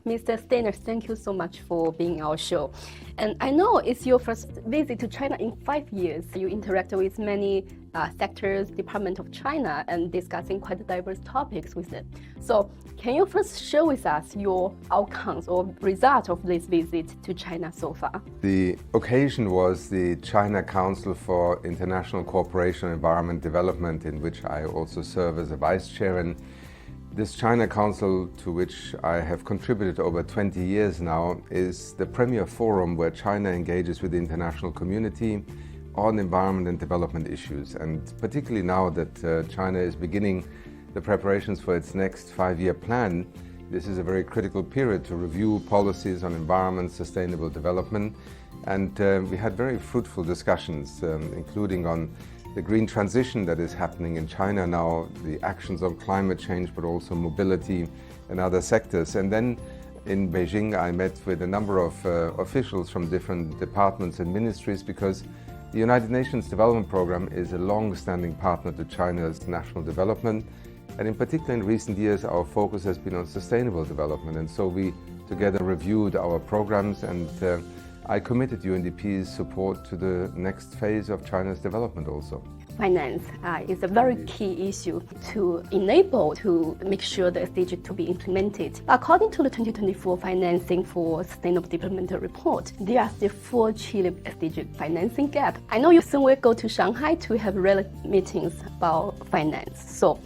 Mr. Steiner, thank you so much for being on our show. And I know it's your first visit to China in 5 years. You interact with many sectors, Department of China, and discussing quite diverse topics with them. So can you first share with us your outcomes or results of this visit to China so far? The occasion was the China Council for International Cooperation and Environment Development, in which I also serve as a vice chair. And this China Council, to which I have contributed over 20 years now, is the premier forum where China engages with the international community on environment and development issues. And particularly now that China is beginning the preparations for its next 5-year plan, this is a very critical period to review policies on environment, sustainable development. And we had very fruitful discussions, including on the green transition that is happening in China now, the actions on climate change, but also mobility and other sectors. And then in Beijing, I met with a number of officials from different departments and ministries, because the United Nations Development Programme is a long-standing partner to China's national development. And in particular, in recent years, our focus has been on sustainable development. And so we together reviewed our programs, and I committed UNDP's support to the next phase of China's development also. Finance is a very key issue to enable to make sure the SDG to be implemented. According to the 2024 Financing for Sustainable Development Report, there are still 4 trillion SDG financing gap. I know you soon will go to Shanghai to have relevant meetings about finance. So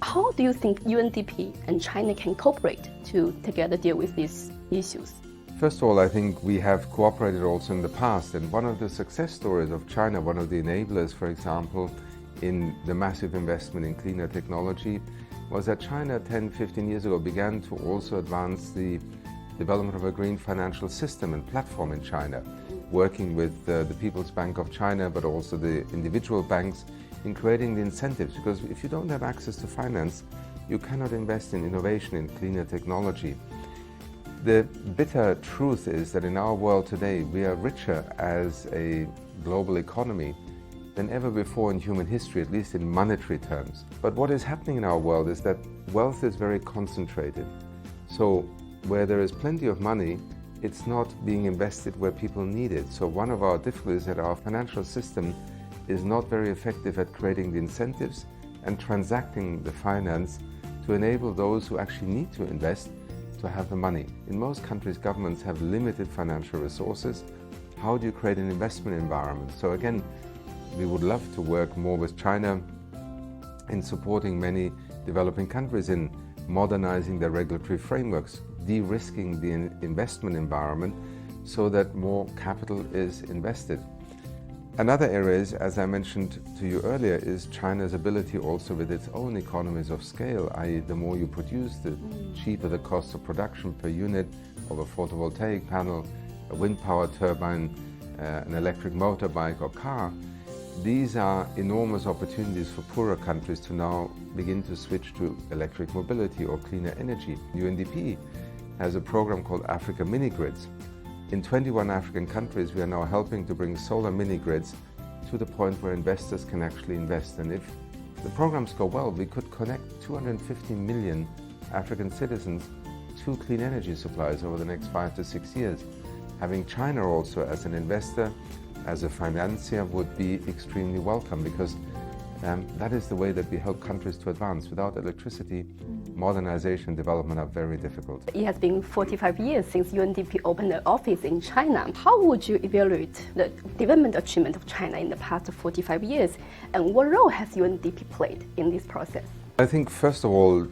how do you think UNDP and China can cooperate to together deal with these issues? First of all, I think we have cooperated also in the past, and one of the success stories of China, one of the enablers, for example, in the massive investment in cleaner technology, was that China 10-15 years ago began to also advance the development of a green financial system and platform in China, working with the People's Bank of China, but also the individual banks, in creating the incentives, because if you don't have access to finance, you cannot invest in innovation in cleaner technology. The bitter truth is that in our world today, we are richer as a global economy than ever before in human history, at least in monetary terms. But what is happening in our world is that wealth is very concentrated. So where there is plenty of money, it's not being invested where people need it. So one of our difficulties is that our financial system is not very effective at creating the incentives and transacting the finance to enable those who actually need to invest to have the money. In most countries, governments have limited financial resources. How do you create an investment environment? So again, we would love to work more with China in supporting many developing countries in modernizing their regulatory frameworks, de-risking the investment environment so that more capital is invested. Another area is, as I mentioned to you earlier, is China's ability also with its own economies of scale, i.e. the more you produce, the cheaper the cost of production per unit of a photovoltaic panel, a wind power turbine, an electric motorbike or car. These are enormous opportunities for poorer countries to now begin to switch to electric mobility or cleaner energy. UNDP has a program called Africa Mini-Grids. In 21 African countries, we are now helping to bring solar mini-grids to the point where investors can actually invest. And if the programs go well, we could connect 250 million African citizens to clean energy supplies over the next 5 to 6 years. Having China also as an investor, as a financier, would be extremely welcome, because that is the way that we help countries to advance. Without electricity, modernization and development are very difficult. It has been 45 years since UNDP opened an office in China. How would you evaluate the development achievement of China in the past 45 years? And what role has UNDP played in this process? I think, first of all,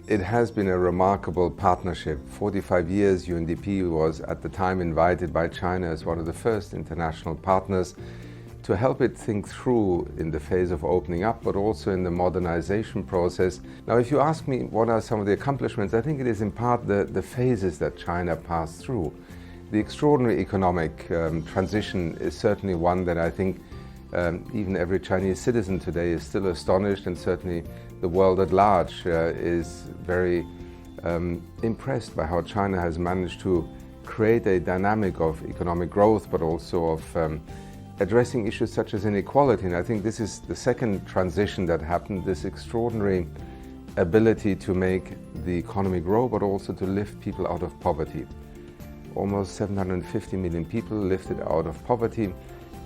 it has been a remarkable partnership. 45 years, UNDP was at the time invited by China as one of the first international partners to help it think through in the phase of opening up, but also in the modernization process. Now, if you ask me what are some of the accomplishments, I think it is in part the phases that China passed through. The extraordinary economic transition is certainly one that I think even every Chinese citizen today is still astonished, and certainly the world at large is very impressed by how China has managed to create a dynamic of economic growth, but also of addressing issues such as inequality. And I think this is the second transition that happened, this extraordinary ability to make the economy grow, but also to lift people out of poverty. Almost 750 million people lifted out of poverty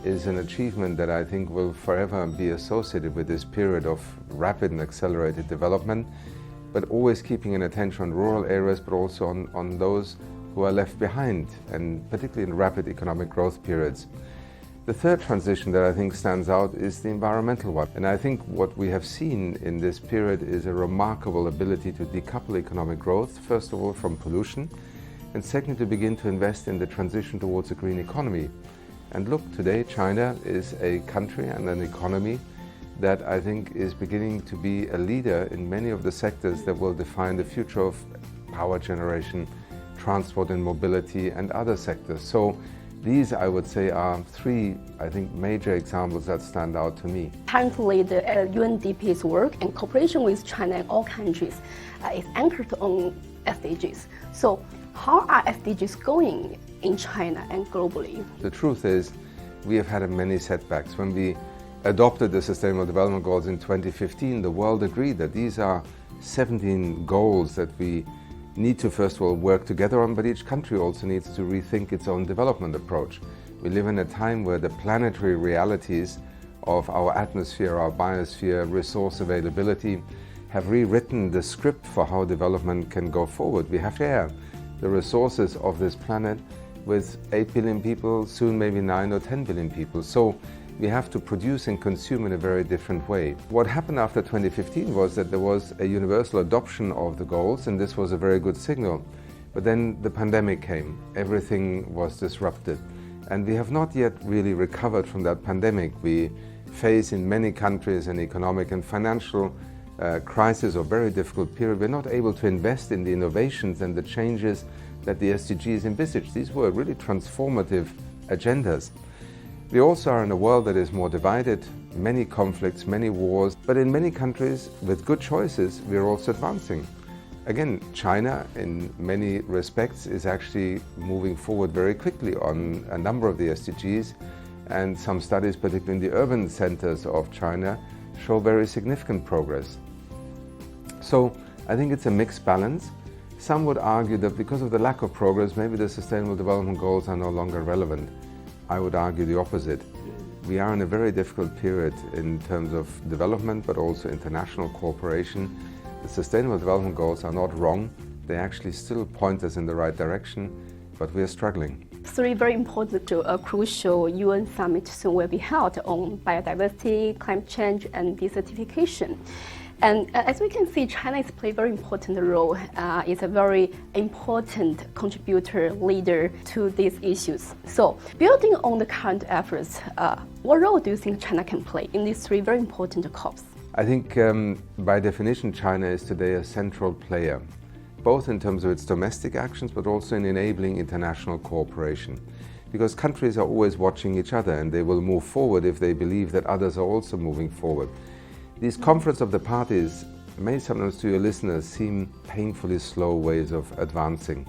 is an achievement that I think will forever be associated with this period of rapid and accelerated development, but always keeping an attention on rural areas, but also on those who are left behind, and particularly in rapid economic growth periods. The third transition that I think stands out is the environmental one. And I think what we have seen in this period is a remarkable ability to decouple economic growth, first of all from pollution, and second, to begin to invest in the transition towards a green economy. And look, today China is a country and an economy that I think is beginning to be a leader in many of the sectors that will define the future of power generation, transport and mobility, and other sectors. So these, I would say, are three, I think, major examples that stand out to me. Currently, the UNDP's work and cooperation with China and all countries is anchored on SDGs. So how are SDGs going in China and globally? The truth is, we have had many setbacks. When we adopted the Sustainable Development Goals in 2015, the world agreed that these are 17 goals that we need to first of all work together on, but each country also needs to rethink its own development approach. We live in a time where the planetary realities of our atmosphere, our biosphere, resource availability have rewritten the script for how development can go forward. We have to share the resources of this planet with 8 billion people, soon maybe 9 or 10 billion people. So we have to produce and consume in a very different way. What happened after 2015 was that there was a universal adoption of the goals, and this was a very good signal. But then the pandemic came, everything was disrupted, and we have not yet really recovered from that pandemic. We face in many countries an economic and financial crisis or very difficult period. We're not able to invest in the innovations and the changes that the SDGs envisaged. These were really transformative agendas. We also are in a world that is more divided, many conflicts, many wars, but in many countries with good choices, we are also advancing. Again, China in many respects is actually moving forward very quickly on a number of the SDGs, and some studies, particularly in the urban centers of China, show very significant progress. So I think it's a mixed balance. Some would argue that because of the lack of progress, maybe the Sustainable Development Goals are no longer relevant. I would argue the opposite. We are in a very difficult period in terms of development, but also international cooperation. The Sustainable Development Goals are not wrong. They actually still point us in the right direction, but we are struggling. Three very important, crucial UN summits soon will be held on biodiversity, climate change, and desertification. And as we can see, China is playing a very important role. It's a very important contributor, leader to these issues. So, building on the current efforts, what role do you think China can play in these three very important COPs? I think by definition, China is today a central player, both in terms of its domestic actions, but also in enabling international cooperation. Because countries are always watching each other, and they will move forward if they believe that others are also moving forward. These conference of the parties may sometimes to your listeners seem painfully slow ways of advancing.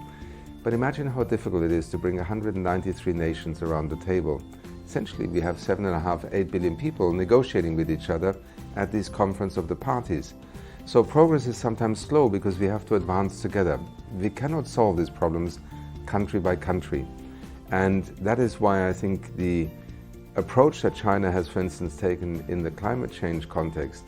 But imagine how difficult it is to bring 193 nations around the table. Essentially, we have 7.5, 8 billion people negotiating with each other at these conference of the parties. So progress is sometimes slow because we have to advance together. We cannot solve these problems country by country. And that is why I think the approach that China has, for instance, taken in the climate change context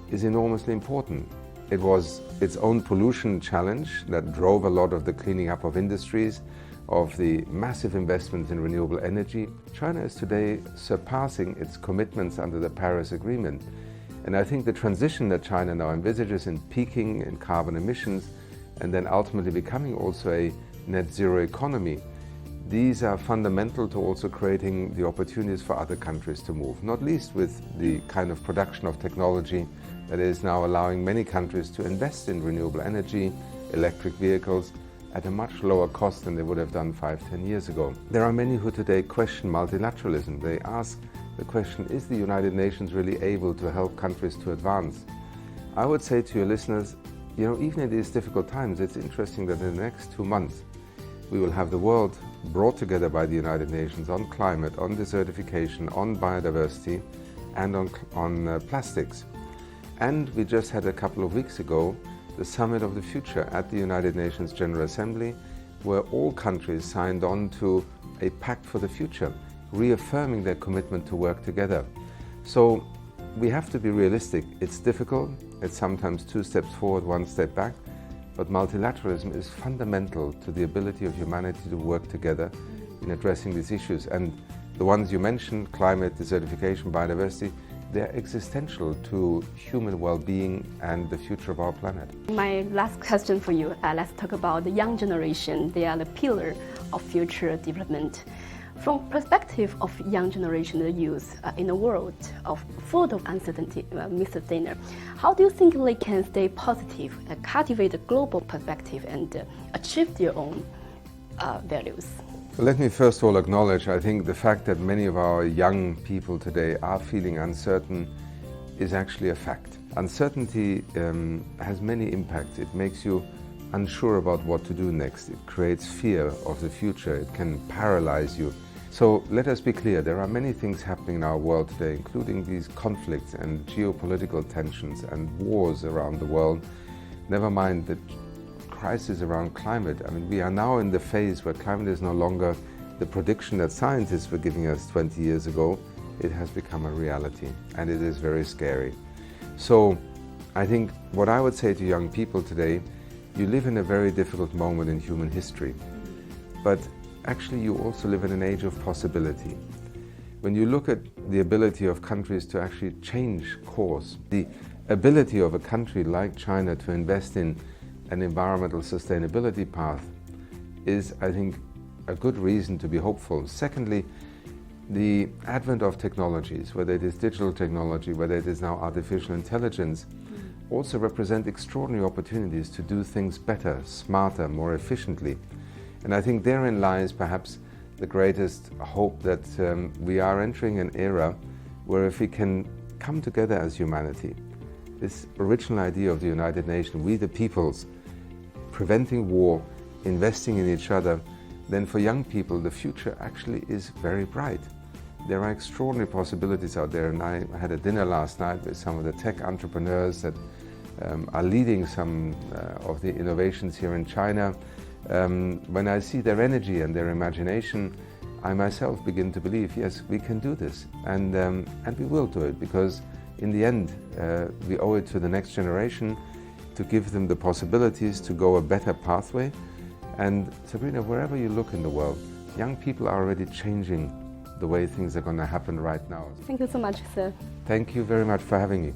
is enormously important. It was its own pollution challenge that drove a lot of the cleaning up of industries, of the massive investments in renewable energy. China is today surpassing its commitments under the Paris Agreement. And I think the transition that China now envisages in peaking in carbon emissions and then ultimately becoming also a net zero economy, these are fundamental to also creating the opportunities for other countries to move, not least with the kind of production of technology that is now allowing many countries to invest in renewable energy, electric vehicles, at a much lower cost than they would have done 5-10 years ago. There are many who today question multilateralism. They ask the question, is the United Nations really able to help countries to advance? I would say to your listeners, even in these difficult times, it's interesting that in the next 2 months, we will have the world brought together by the United Nations on climate, on desertification, on biodiversity, and on plastics. And we just had a couple of weeks ago the Summit of the Future at the United Nations General Assembly, where all countries signed on to a pact for the future, reaffirming their commitment to work together. So we have to be realistic. It's difficult, it's sometimes 2 steps forward, 1 step back, but multilateralism is fundamental to the ability of humanity to work together in addressing these issues. And the ones you mentioned, climate, desertification, biodiversity, they're existential to human well-being and the future of our planet. My last question for you, let's talk about the young generation. They are the pillar of future development. From perspective of young generation, the youth in a world full of uncertainty, Mr. Steiner, how do you think they can stay positive, cultivate a global perspective and achieve their own values? Let me first of all acknowledge, I think the fact that many of our young people today are feeling uncertain is actually a fact. Uncertainty has many impacts. It makes you unsure about what to do next. It creates fear of the future. It can paralyze you. So let us be clear, there are many things happening in our world today, including these conflicts and geopolitical tensions and wars around the world. Never mind the crisis around climate. I mean, we are now in the phase where climate is no longer the prediction that scientists were giving us 20 years ago. It has become a reality, and it is very scary. So I think what I would say to young people today, you live in a very difficult moment in human history, but actually you also live in an age of possibility. When you look at the ability of countries to actually change course, the ability of a country like China to invest in an environmental sustainability path is, I think, a good reason to be hopeful. Secondly, the advent of technologies, whether it is digital technology, whether it is now artificial intelligence, also represent extraordinary opportunities to do things better, smarter, more efficiently. And I think therein lies perhaps the greatest hope that we are entering an era where if we can come together as humanity, this original idea of the United Nations, we the peoples, preventing war, investing in each other, then for young people the future actually is very bright. There are extraordinary possibilities out there, and I had a dinner last night with some of the tech entrepreneurs that are leading some of the innovations here in China. When I see their energy and their imagination, I myself begin to believe, yes, we can do this, and we will do it, because in the end we owe it to the next generation to give them the possibilities to go a better pathway. And Sabrina, wherever you look in the world, young people are already changing the way things are going to happen right now. Thank you so much, sir. Thank you very much for having me.